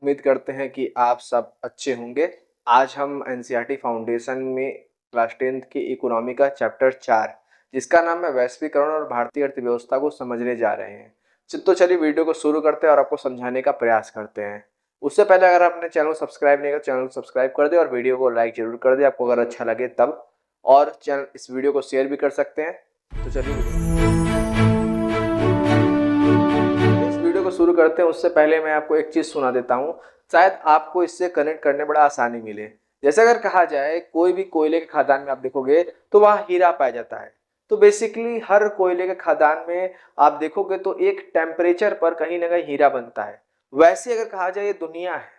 उम्मीद करते हैं कि आप सब अच्छे होंगे। आज हम एनसीईआरटी फाउंडेशन में क्लास 10th की इकोनॉमी का चैप्टर 4 जिसका नाम है वैश्वीकरण और भारतीय अर्थव्यवस्था को समझने जा रहे हैं। तो चलिए वीडियो को शुरू करते हैं और आपको समझाने का प्रयास करते हैं। उससे पहले अगर आपने चैनल सब्सक्राइब नहीं किया चैनल को सब्सक्राइब कर दे और वीडियो को लाइक जरूर कर दे आपको अगर अच्छा लगे तब, और चैनल इस वीडियो को शेयर भी कर सकते हैं। तो चलिए वीडियो को शुरू करते हैं। उससे पहले मैं आपको एक चीज़ सुना देता हूँ, शायद आपको इससे कनेक्ट करने बड़ा आसानी मिले। जैसे अगर कहा जाए कोई भी कोयले के खदान में आप देखोगे तो वहाँ हीरा पाया जाता है। तो बेसिकली हर कोयले के खदान में आप देखोगे तो एक टेम्परेचर पर कहीं ना कहीं हीरा बनता है। वैसे अगर कहा जाए ये दुनिया है,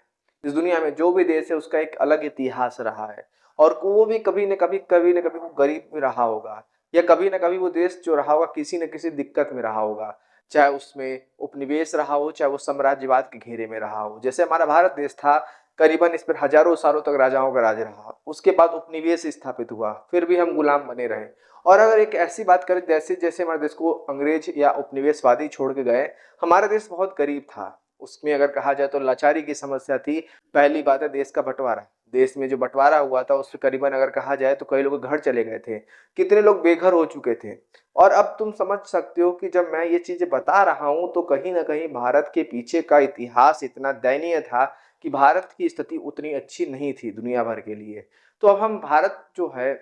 इस दुनिया में जो भी देश है उसका एक अलग इतिहास रहा है, और वो भी कभी न कभी वो गरीब में रहा होगा, या कभी ना कभी वो देश जो रहा होगा किसी न किसी दिक्कत में रहा होगा। चाहे उसमें उपनिवेश रहा हो, चाहे वो साम्राज्यवाद के घेरे में रहा हो। जैसे हमारा भारत देश था, करीबन इस पर हजारों सालों तक राजाओं का राज रहा, उसके बाद उपनिवेश स्थापित हुआ, फिर भी हम गुलाम बने रहे। और अगर एक ऐसी बात करें जैसे जैसे हमारे देश को अंग्रेज या उपनिवेशवादी छोड़ के गए, हमारा देश बहुत गरीब था। उसमें अगर कहा जाए तो लाचारी की समस्या थी। पहली बात है देश का बंटवारा, देश में जो बंटवारा हुआ था उससे करीबन अगर कहा जाए तो कई लोग घर चले गए थे, कितने लोग बेघर हो चुके थे। और अब तुम समझ सकते हो कि जब मैं ये चीजें बता रहा हूं तो कहीं ना कहीं भारत के पीछे का इतिहास इतना दयनीय था कि भारत की स्थिति उतनी अच्छी नहीं थी दुनिया भर के लिए। तो अब हम भारत जो है,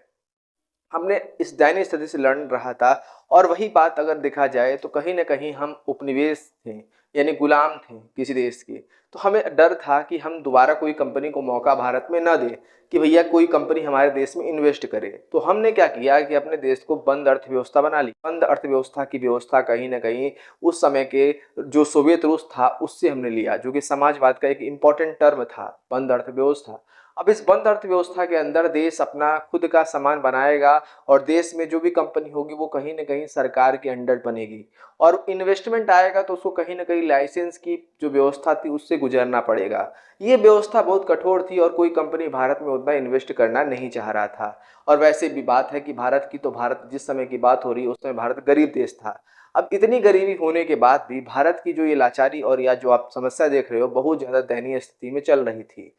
हमने इस दयनीय स्थिति से लड़ रहा था। और वही बात अगर देखा जाए तो कहीं ना कहीं हम उपनिवेश थे, यानी गुलाम थे किसी देश के। तो हमें डर था कि हम दोबारा कोई कंपनी को मौका भारत में न दें कि भैया कोई कंपनी हमारे देश में इन्वेस्ट करे। तो हमने क्या किया कि अपने देश को बंद अर्थव्यवस्था बना ली। बंद अर्थव्यवस्था की व्यवस्था कहीं ना कहीं उस समय के जो सोवियत रूस था उससे हमने लिया, जो कि समाजवाद का एक इम्पॉर्टेंट टर्म था, बंद अर्थव्यवस्था। अब इस बंद अर्थव्यवस्था के अंदर देश अपना खुद का सामान बनाएगा, और देश में जो भी कंपनी होगी वो कहीं ना कहीं सरकार के अंडर बनेगी, और इन्वेस्टमेंट आएगा तो उसको कहीं ना कहीं लाइसेंस की जो व्यवस्था थी उससे गुजरना पड़ेगा। ये व्यवस्था बहुत कठोर थी और कोई कंपनी भारत में उतना इन्वेस्ट करना नहीं चाह रहा था। और वैसे भी बात है कि भारत की, तो भारत जिस समय की बात हो रही है उस समय भारत गरीब देश था। अब इतनी गरीबी होने के बाद भी भारत की जो ये लाचारी और या जो आप समस्या देख रहे हो बहुत ज़्यादा दयनीय स्थिति में चल रही थी।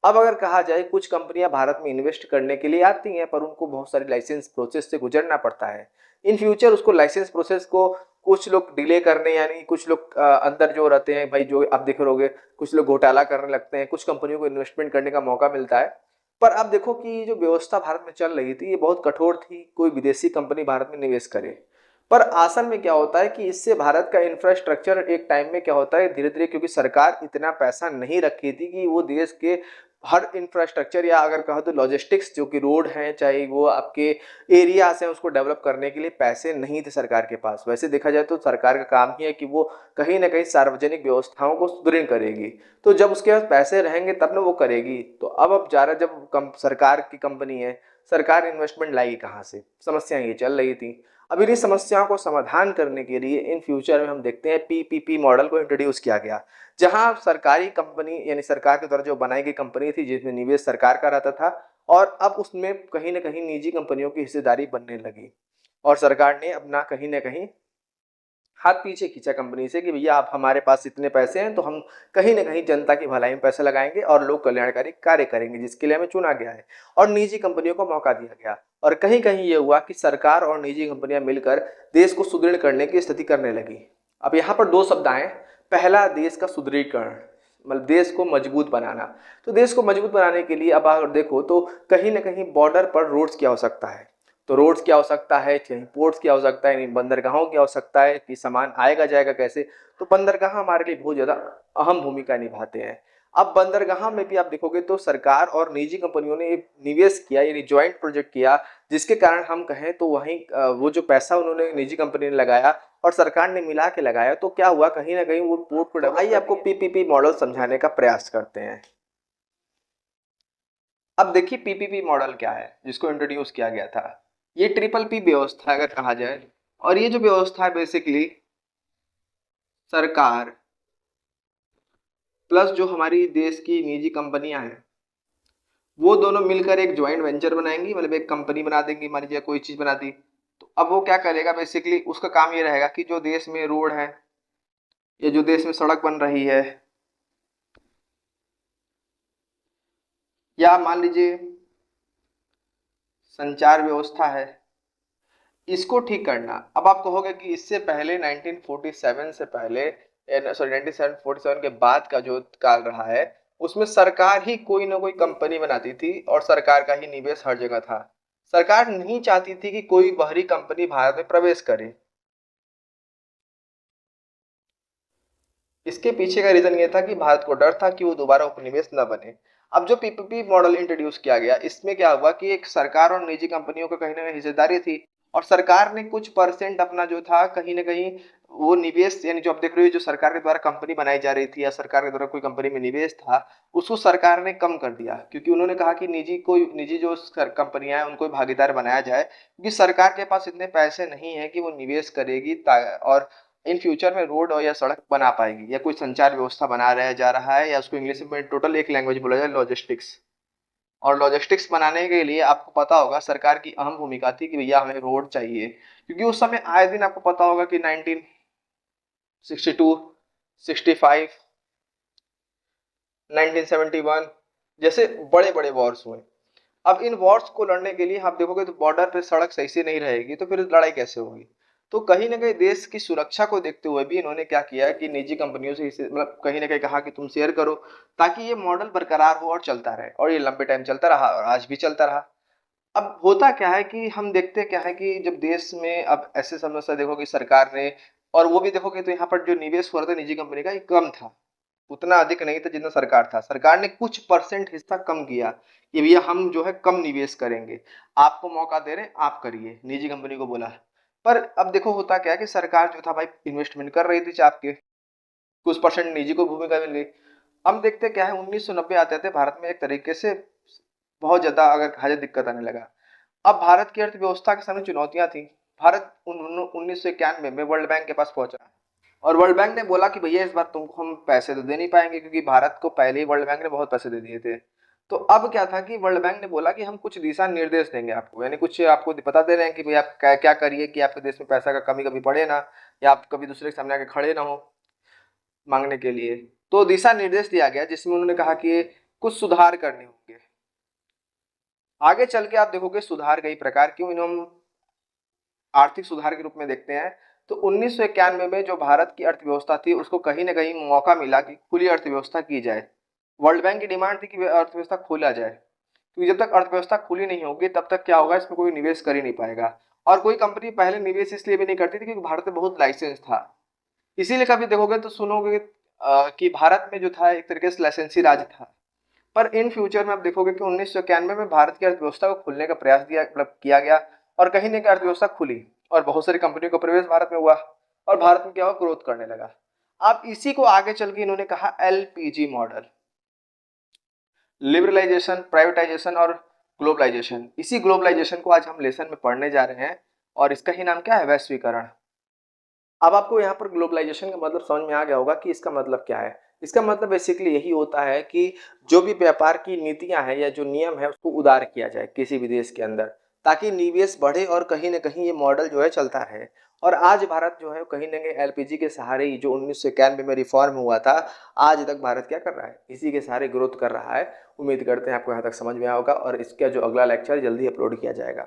अब अगर कहा जाए कुछ कंपनियां भारत में इन्वेस्ट करने के लिए आती हैं, पर उनको बहुत सारी लाइसेंस प्रोसेस से गुजरना पड़ता है। इन फ्यूचर उसको लाइसेंस प्रोसेस को कुछ लोग डिले करने, यानी कुछ लोग अंदर जो रहते हैं भाई, जो आप देख रहोगे कुछ लोग घोटाला करने लगते हैं, कुछ कंपनियों को इन्वेस्टमेंट करने का मौका मिलता है। पर अब देखो कि जो व्यवस्था भारत में चल रही थी ये बहुत कठोर थी, कोई विदेशी कंपनी भारत में निवेश करे। पर आसन में क्या होता है कि इससे भारत का इंफ्रास्ट्रक्चर एक टाइम में क्या होता है धीरे धीरे, क्योंकि सरकार इतना पैसा नहीं रखी थी कि वो देश के हर इंफ्रास्ट्रक्चर या अगर कहो तो लॉजिस्टिक्स जो कि रोड हैं चाहे वो आपके एरियाज हैं उसको डेवलप करने के लिए पैसे नहीं थे सरकार के पास। वैसे देखा जाए तो सरकार का काम ही है कि वो कहीं ना कहीं सार्वजनिक व्यवस्थाओं को सुदृढ़ करेगी, तो जब उसके पास पैसे रहेंगे तब ना वो करेगी। तो अब जा रहा, जब सरकार की कंपनी है, सरकार इन्वेस्टमेंट लाएगी कहाँ से, समस्या ये चल रही थी। अब इन्हीं समस्याओं को समाधान करने के लिए इन फ्यूचर में हम देखते हैं पीपीपी मॉडल को इंट्रोड्यूस किया गया, जहां सरकारी कंपनी यानी सरकार के द्वारा जो बनाई गई कंपनी थी जिसमें निवेश सरकार का रहता था, और अब उसमें कहीं ना कहीं निजी कंपनियों की हिस्सेदारी बनने लगी। और सरकार ने अपना कहीं ना कहीं हाथ पीछे खींचा कंपनी से कि भैया आप हमारे पास इतने पैसे हैं तो हम कहीं ना कहीं जनता की भलाई में पैसे लगाएंगे और लोक कल्याणकारी कार्य करेंगे जिसके लिए हमें चुना गया है, और निजी कंपनियों को मौका दिया गया। और कहीं कहीं ये हुआ कि सरकार और निजी कंपनियां मिलकर देश को सुदृढ़ करने की स्थिति करने लगी। अब यहाँ पर दो शब्द आए, पहला देश का सुदृढ़ीकरण, मतलब देश को मजबूत बनाना। तो देश को मजबूत बनाने के लिए अब अगर देखो तो कहीं ना कहीं बॉर्डर पर रोड्स की आवश्यकता है। तो रोड्स की आवश्यकता है, चाहे पोर्ट्स की आवश्यकता है, बंदरगाहों की आवश्यकता है कि सामान आएगा जाएगा कैसे। तो बंदरगाह हमारे लिए बहुत ज़्यादा अहम भूमिका निभाते हैं। अब बंदरगाह में भी आप देखोगे तो सरकार और निजी कंपनियों ने निवेश किया, यानी ज्वाइंट प्रोजेक्ट किया, जिसके कारण हम कहें तो वहीं वो जो पैसा उन्होंने निजी कंपनी ने लगाया और सरकार ने मिला के लगाया, तो क्या हुआ कहीं ना कहीं वो पोर्ट को। आइए आपको पीपीपी मॉडल समझाने का प्रयास करते हैं। अब देखिए पीपीपी मॉडल क्या है जिसको इंट्रोड्यूस किया गया था। ये ट्रिपल पी व्यवस्था अगर कहा जाए, और ये जो व्यवस्था है बेसिकली सरकार प्लस जो हमारी देश की निजी कंपनियां हैं वो दोनों मिलकर एक ज्वाइंट वेंचर बनाएंगी, मतलब एक कंपनी बना देंगी। मान लीजिए कोई चीज बना दी, तो अब वो क्या करेगा, बेसिकली उसका काम ये रहेगा कि जो देश में रोड है या जो देश में सड़क बन रही है या मान लीजिए संचार व्यवस्था है, इसको ठीक करना। अब आप कहोगे कि इससे पहले 1947 से पहले, सॉरी 1947 के बाद का जो काल रहा है उसमें सरकार ही कोई ना कोई कंपनी बनाती थी और सरकार का ही निवेश हर जगह था। सरकार नहीं चाहती थी कि कोई बाहरी कंपनी भारत में प्रवेश करे। इसके पीछे का रीजन ये था कि भारत को डर था कि वो दोबारा उपनिवेश न बने। अब जो पीपीपी मॉडल इंट्रोड्यूस किया गया, इसमें क्या हुआ कि एक सरकार और निजी कंपनियों को कहीं ना कहीं हिस्सेदारी थी और सरकार ने कुछ परसेंट अपना जो था कहीं ना कहीं वो निवेश, यानी जो आप देख रहे हो जो सरकार के द्वारा कंपनी बनाई जा रही थी या सरकार के द्वारा कोई कंपनी में निवेश था, उसको सरकार ने कम कर दिया, क्योंकि उन्होंने कहा कि निजी जो कंपनियां हैं उनको भागीदार बनाया जाए, क्योंकि सरकार के पास इतने पैसे नहीं है कि वो निवेश करेगी और इन फ्यूचर में रोड और या सड़क बना पाएगी या कोई संचार व्यवस्था बना रहा जा रहा है, या उसको इंग्लिश में टोटल एक लैंग्वेज बोला जाए लॉजिस्टिक्स। और लॉजिस्टिक्स बनाने के लिए आपको पता होगा सरकार की अहम भूमिका थी कि भैया हमें रोड चाहिए, क्योंकि उस समय आए दिन आपको पता होगा कि 1962, 65, 1971 जैसे बड़े बड़े वॉर्स हुए। अब इन वॉर्स को लड़ने के लिए आप देखोगे तो बॉर्डर पे सड़क सही से नहीं रहेगी तो फिर लड़ाई कैसे होगी। तो कहीं ना कहीं देश की सुरक्षा को देखते हुए भी इन्होंने क्या किया कि निजी कंपनियों से इसे मतलब कहीं ना कहीं कहा कि तुम शेयर करो, ताकि ये मॉडल बरकरार हो और चलता रहे, और ये लंबे टाइम चलता रहा और आज भी चलता रहा। अब होता क्या है कि हम देखते क्या है कि जब देश में अब ऐसे समस्या देखो कि सरकार ने, और वो भी देखोगे तो यहाँ पर जो निवेश हो रहा था निजी कंपनी का ये कम था, उतना अधिक नहीं था जितना सरकार था। सरकार ने कुछ परसेंट हिस्सा कम किया कि भैया हम जो है कम निवेश करेंगे, आपको मौका दे रहे हैं आप करिए, निजी कंपनी को बोला। पर अब देखो होता क्या है कि सरकार जो था भाई इन्वेस्टमेंट कर रही थी चाप के, कुछ परसेंट निजी को भूमिका मिल गई। हम देखते क्या है 1990 आते थे भारत में एक तरीके से बहुत ज्यादा अगर कहा जाए दिक्कत आने लगा। अब भारत की अर्थव्यवस्था के सामने चुनौतियां थी। भारत 1991 में वर्ल्ड बैंक के पास पहुंचा और वर्ल्ड बैंक ने बोला कि भैया इस बार तुमको हम पैसे तो दे नहीं पाएंगे, क्योंकि भारत को पहले ही वर्ल्ड बैंक ने बहुत पैसे दे दिए थे। तो अब क्या था कि वर्ल्ड बैंक ने बोला कि हम कुछ दिशा निर्देश देंगे आपको, यानी कुछ आपको बता दे रहे हैं कि भाई आप क्या क्या करिए कि आपके देश में पैसा का कमी कभी पड़े ना, या आप कभी दूसरे के सामने आके खड़े ना हो मांगने के लिए। तो दिशा निर्देश दिया गया जिसमें उन्होंने कहा कि कुछ सुधार करने होंगे। आगे चल के आप देखोगे सुधार कई प्रकार के, इन्होंने आर्थिक सुधार के रूप में देखते हैं। तो 1991 में जो भारत की अर्थव्यवस्था थी उसको कहीं ना कहीं मौका मिला कि खुली अर्थव्यवस्था की जाए। वर्ल्ड बैंक की डिमांड थी कि अर्थव्यवस्था खोला जाए, क्योंकि जब तक अर्थव्यवस्था खुली नहीं होगी तब तक क्या होगा, इसमें कोई निवेश कर ही नहीं पाएगा। और कोई कंपनी पहले निवेश इसलिए भी नहीं करती थी क्योंकि भारत में बहुत लाइसेंस था। इसीलिए कभी देखोगे तो सुनोगे कि भारत में जो था एक तरीके से लाइसेंसी राज था। पर इन फ्यूचर में आप देखोगे कि 1991 में भारत की अर्थव्यवस्था को खुलने का प्रयास किया गया और कहीं ना कहीं अर्थव्यवस्था खुली और बहुत सारी कंपनियों का प्रवेश भारत में हुआ और भारत में क्या हुआ, ग्रोथ करने लगा। अब इसी को आगे चल के इन्होंने कहा एलपीजी मॉडल, लिबरलाइजेशन, प्राइवेटाइजेशन और ग्लोबलाइजेशन। इसी ग्लोबलाइजेशन को आज हम लेसन में पढ़ने जा रहे हैं और इसका ही नाम क्या है, वैश्वीकरण। अब आपको यहाँ पर ग्लोबलाइजेशन का मतलब समझ में आ गया होगा कि इसका मतलब क्या है। इसका मतलब बेसिकली यही होता है कि जो भी व्यापार की नीतियां हैं या जो नियम है उसको उदार किया जाए किसी भी देश के अंदर, ताकि निवेश बढ़े और कहीं ना कहीं ये मॉडल जो है चलता रहे। और आज भारत जो है कहीं ना कहीं एलपीजी के सहारे ही, जो 1991 में रिफॉर्म हुआ था, आज तक भारत क्या कर रहा है, इसी के सहारे ग्रोथ कर रहा है। उम्मीद करते हैं आपको यहाँ तक समझ में आया होगा और इसका जो अगला लेक्चर जल्दी अपलोड किया जाएगा।